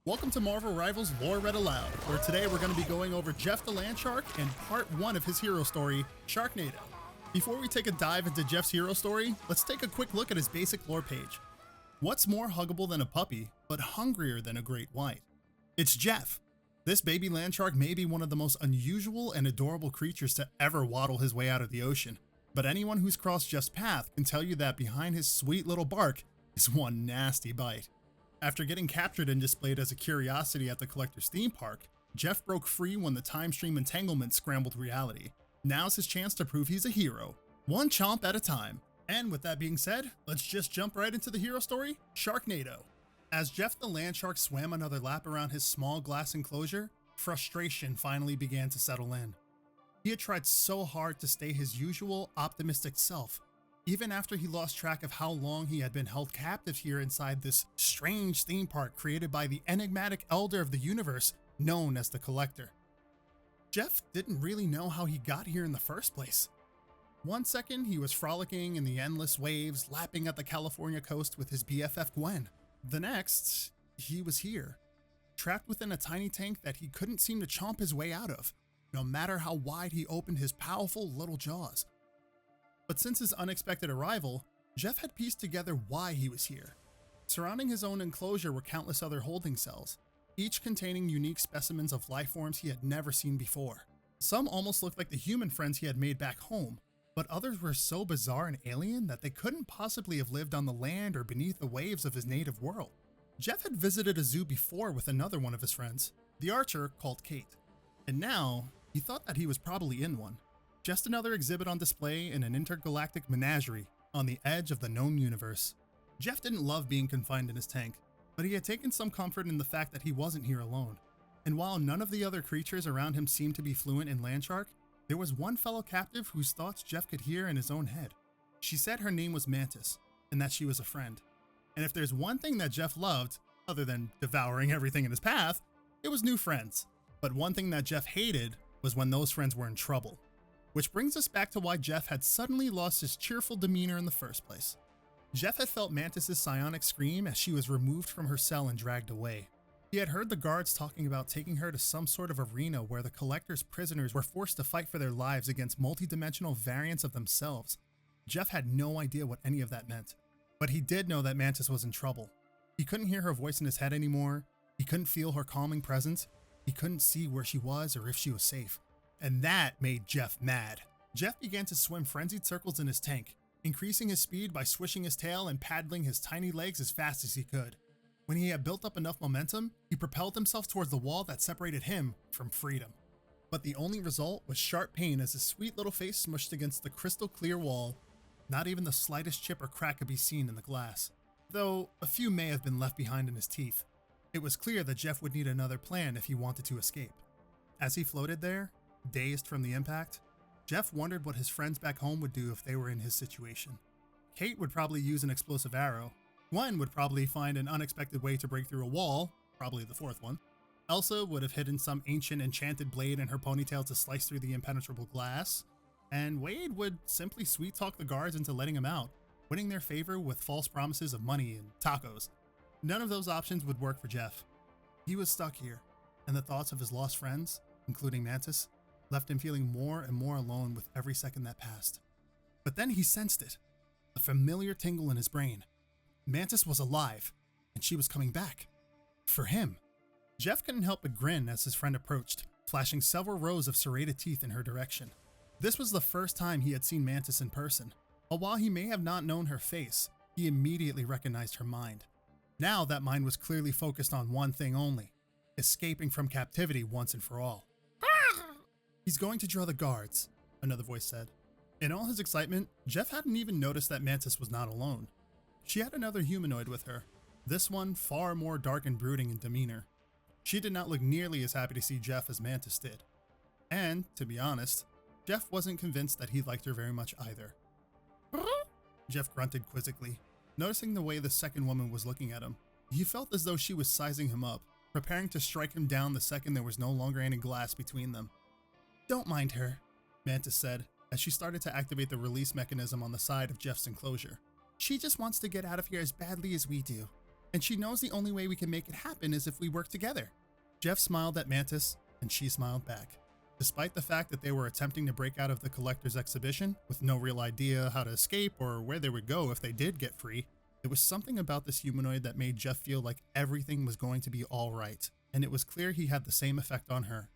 Welcome to Marvel Rivals Lore Read Aloud, where today we're going to be going over Jeff the Land Shark and part 1 of his hero story, Sharknado. Before we take a dive into Jeff's hero story, let's take a quick look at his basic lore page. What's more huggable than a puppy, but hungrier than a great white? It's Jeff. This baby land shark may be one of the most unusual and adorable creatures to ever waddle his way out of the ocean, but anyone who's crossed Jeff's path can tell you that behind his sweet little bark is one nasty bite. After getting captured and displayed as a curiosity at the collector's theme park, Jeff broke free when the time stream entanglement scrambled reality. Now's his chance to prove he's a hero, one chomp at a time. And with that being said, let's just jump right into the hero story, Sharknado. As Jeff the land shark swam another lap around his small glass enclosure, frustration finally began to settle in. He had tried so hard to stay his usual optimistic self, even after he lost track of how long he had been held captive here inside this strange theme park created by the enigmatic elder of the universe known as the Collector. Jeff didn't really know how he got here in the first place. One second he was frolicking in the endless waves, lapping at the California coast with his BFF Gwen. The next, he was here, trapped within a tiny tank that he couldn't seem to chomp his way out of, no matter how wide he opened his powerful little jaws. But since his unexpected arrival, Jeff had pieced together why he was here. Surrounding his own enclosure were countless other holding cells, each containing unique specimens of life forms he had never seen before. Some almost looked like the human friends he had made back home, but others were so bizarre and alien that they couldn't possibly have lived on the land or beneath the waves of his native world. Jeff had visited a zoo before with another one of his friends, the archer called Kate, and now he thought that he was probably in one. Just another exhibit on display in an intergalactic menagerie on the edge of the known universe. Jeff didn't love being confined in his tank, but he had taken some comfort in the fact that he wasn't here alone. And while none of the other creatures around him seemed to be fluent in land shark, there was one fellow captive whose thoughts Jeff could hear in his own head. She said her name was Mantis, and that she was a friend. And if there's one thing that Jeff loved, other than devouring everything in his path, it was new friends. But one thing that Jeff hated was when those friends were in trouble. Which brings us back to why Jeff had suddenly lost his cheerful demeanor in the first place. Jeff had felt Mantis's psionic scream as she was removed from her cell and dragged away. He had heard the guards talking about taking her to some sort of arena where the Collector's prisoners were forced to fight for their lives against multidimensional variants of themselves. Jeff had no idea what any of that meant, but he did know that Mantis was in trouble. He couldn't hear her voice in his head anymore, he couldn't feel her calming presence, he couldn't see where she was or if she was safe. And that made Jeff mad. Jeff began to swim frenzied circles in his tank, increasing his speed by swishing his tail and paddling his tiny legs as fast as he could. When he had built up enough momentum, he propelled himself towards the wall that separated him from freedom. But the only result was sharp pain as his sweet little face smushed against the crystal clear wall. Not even the slightest chip or crack could be seen in the glass, though a few may have been left behind in his teeth. It was clear that Jeff would need another plan if he wanted to escape. As he floated there, dazed from the impact, Jeff wondered what his friends back home would do if they were in his situation. Kate would probably use an explosive arrow. Gwen would probably find an unexpected way to break through a wall, probably the fourth one. Elsa would have hidden some ancient enchanted blade in her ponytail to slice through the impenetrable glass. And Wade would simply sweet-talk the guards into letting him out, winning their favor with false promises of money and tacos. None of those options would work for Jeff. He was stuck here, and the thoughts of his lost friends, including Mantis, left him feeling more and more alone with every second that passed. But then he sensed it, a familiar tingle in his brain. Mantis was alive, and she was coming back. For him. Jeff couldn't help but grin as his friend approached, flashing several rows of serrated teeth in her direction. This was the first time he had seen Mantis in person, but while he may have not known her face, he immediately recognized her mind. Now that mind was clearly focused on one thing only, escaping from captivity once and for all. He's going to draw the guards, another voice said. In all his excitement, Jeff hadn't even noticed that Mantis was not alone. She had another humanoid with her, this one far more dark and brooding in demeanor. She did not look nearly as happy to see Jeff as Mantis did. And, to be honest, Jeff wasn't convinced that he liked her very much either. Jeff grunted quizzically, noticing the way the second woman was looking at him. He felt as though she was sizing him up, preparing to strike him down the second there was no longer any glass between them. "Don't mind her," Mantis said, as she started to activate the release mechanism on the side of Jeff's enclosure. "She just wants to get out of here as badly as we do. and she knows the only way we can make it happen is if we work together. Jeff smiled at Mantis, and she smiled back. Despite the fact that they were attempting to break out of the collector's exhibition with no real idea how to escape or where they would go if they did get free, there was something about this humanoid that made Jeff feel like everything was going to be all right, and it was clear he had the same effect on her.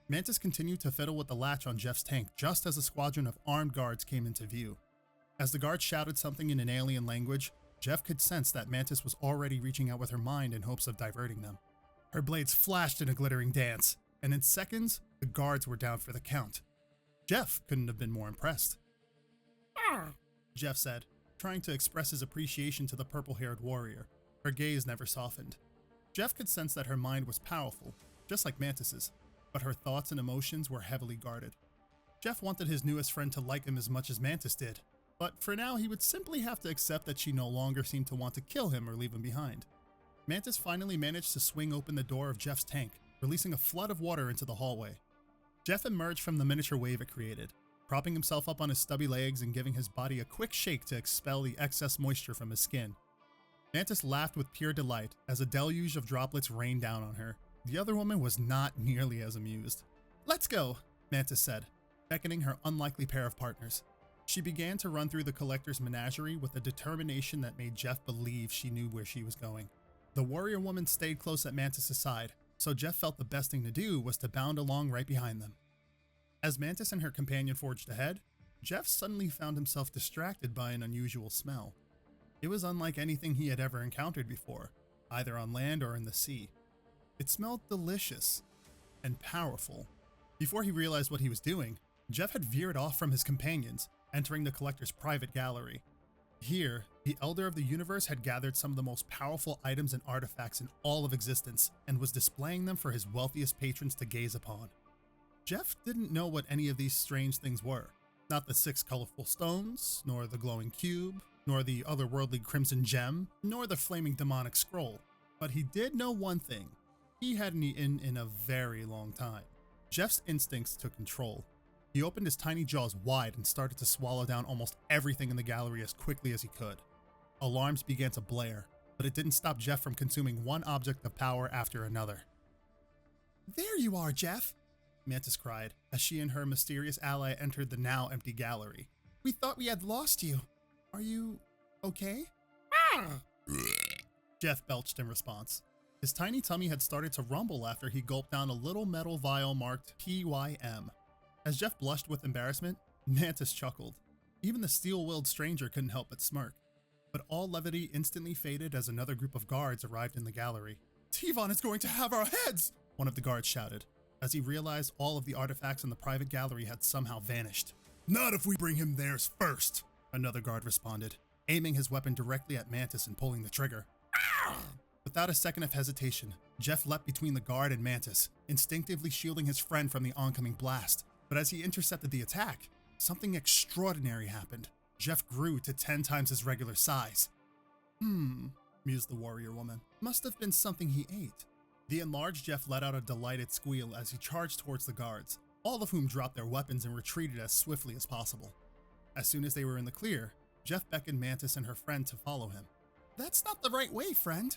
Mantis continued to fiddle with the latch on Jeff's tank just as a squadron of armed guards came into view. As the guards shouted something in an alien language, Jeff could sense that Mantis was already reaching out with her mind in hopes of diverting them. Her blades flashed in a glittering dance, and in seconds, the guards were down for the count. Jeff couldn't have been more impressed. Jeff said, trying to express his appreciation to the purple-haired warrior. Her gaze never softened. Jeff could sense that her mind was powerful, just like Mantis's, but her thoughts and emotions were heavily guarded. Jeff wanted his newest friend to like him as much as Mantis did, but for now he would simply have to accept that she no longer seemed to want to kill him or leave him behind. Mantis finally managed to swing open the door of Jeff's tank, releasing a flood of water into the hallway. Jeff emerged from the miniature wave it created, propping himself up on his stubby legs and giving his body a quick shake to expel the excess moisture from his skin. Mantis laughed with pure delight as a deluge of droplets rained down on her. The other woman was not nearly as amused. "Let's go," Mantis said, beckoning her unlikely pair of partners. She began to run through the collector's menagerie with a determination that made Jeff believe she knew where she was going. The warrior woman stayed close at Mantis' side, so Jeff felt the best thing to do was to bound along right behind them. As Mantis and her companion forged ahead, Jeff suddenly found himself distracted by an unusual smell. It was unlike anything he had ever encountered before, either on land or in the sea. It smelled delicious and powerful. Before he realized what he was doing, Jeff had veered off from his companions, entering the collector's private gallery. Here, the Elder of the Universe had gathered some of the most powerful items and artifacts in all of existence and was displaying them for his wealthiest patrons to gaze upon. Jeff didn't know what any of these strange things were. Not the 6 colorful stones, nor the glowing cube, nor the otherworldly crimson gem, nor the flaming demonic scroll. But he did know one thing. He hadn't eaten in a very long time. Jeff's instincts took control. He opened his tiny jaws wide and started to swallow down almost everything in the gallery as quickly as he could. Alarms began to blare, but it didn't stop Jeff from consuming one object of power after another. "There you are, Jeff," Mantis cried as she and her mysterious ally entered the now empty gallery. "We thought we had lost you. Are you okay?" Jeff belched in response. His tiny tummy had started to rumble after he gulped down a little metal vial marked PYM. As Jeff blushed with embarrassment, Mantis chuckled. Even the steel-willed stranger couldn't help but smirk. But all levity instantly faded as another group of guards arrived in the gallery. "Tivon is going to have our heads!" one of the guards shouted, as he realized all of the artifacts in the private gallery had somehow vanished. "Not if we bring him theirs first," another guard responded, aiming his weapon directly at Mantis and pulling the trigger. Without a second of hesitation, Jeff leapt between the guard and Mantis, instinctively shielding his friend from the oncoming blast. But as he intercepted the attack, something extraordinary happened. Jeff grew to 10 times his regular size. Mused the warrior woman. Must have been something he ate. The enlarged Jeff let out a delighted squeal as he charged towards the guards, all of whom dropped their weapons and retreated as swiftly as possible. As soon as they were in the clear, Jeff beckoned Mantis and her friend to follow him. "That's not the right way, friend,"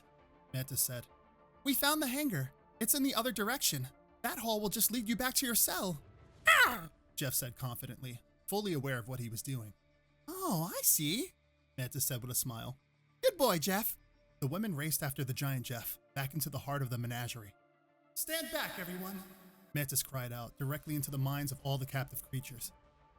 Mantis said. "We found the hangar. It's in the other direction. That hall will just lead you back to your cell." Jeff said confidently, fully aware of what he was doing. "Oh, I see," Mantis said with a smile. "Good boy, Jeff." The women raced after the giant Jeff, back into the heart of the menagerie. "Stand back, everyone," Mantis cried out, directly into the minds of all the captive creatures.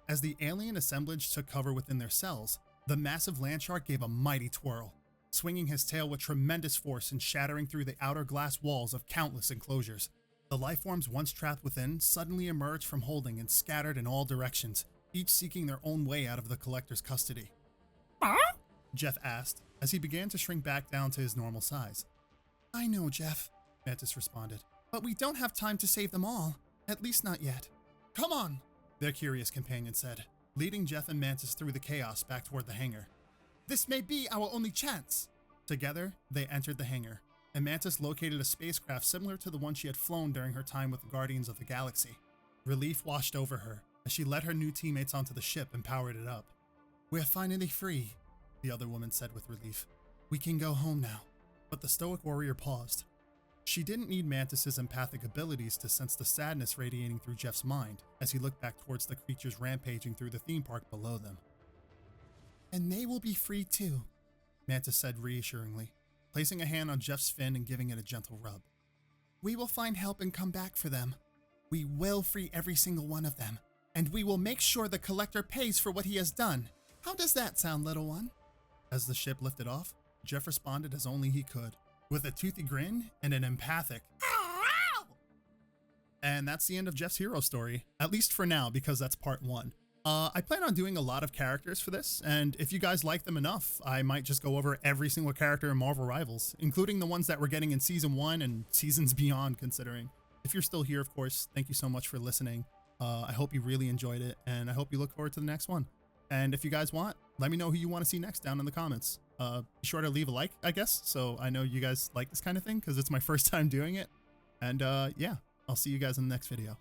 As the alien assemblage took cover within their cells, the massive land shark gave a mighty twirl, swinging his tail with tremendous force and shattering through the outer glass walls of countless enclosures. The lifeforms once trapped within suddenly emerged from holding and scattered in all directions, each seeking their own way out of the collector's custody. Jeff asked, as he began to shrink back down to his normal size. "I know, Jeff," Mantis responded, "but we don't have time to save them all, at least not yet." "Come on," their curious companion said, leading Jeff and Mantis through the chaos back toward the hangar. "This may be our only chance." Together, they entered the hangar, and Mantis located a spacecraft similar to the one she had flown during her time with the Guardians of the Galaxy. Relief washed over her as she led her new teammates onto the ship and powered it up. "We're finally free," the other woman said with relief. "We can go home now." But the stoic warrior paused. She didn't need Mantis's empathic abilities to sense the sadness radiating through Jeff's mind as he looked back towards the creatures rampaging through the theme park below them. And they will be free too, Mantis said reassuringly, placing a hand on Jeff's fin and giving it a gentle rub. We will find help and come back for them. We will free every single one of them, and we will make sure the collector pays for what he has done. How does that sound, little one? As the ship lifted off, Jeff responded as only he could, with a toothy grin and an empathic "Ow!" And that's the end of Jeff's hero story, at least for now, because that's part 1. I plan on doing a lot of characters for this, and if you guys like them enough, I might just go over every single character in Marvel Rivals, including the ones that we're getting in Season 1 and seasons beyond, considering. If you're still here, of course, thank you so much for listening. I hope you really enjoyed it, and I hope you look forward to the next one. And if you guys want, let me know who you want to see next down in the comments. Be sure to leave a like, I guess, so I know you guys like this kind of thing, because it's my first time doing it. And yeah, I'll see you guys in the next video.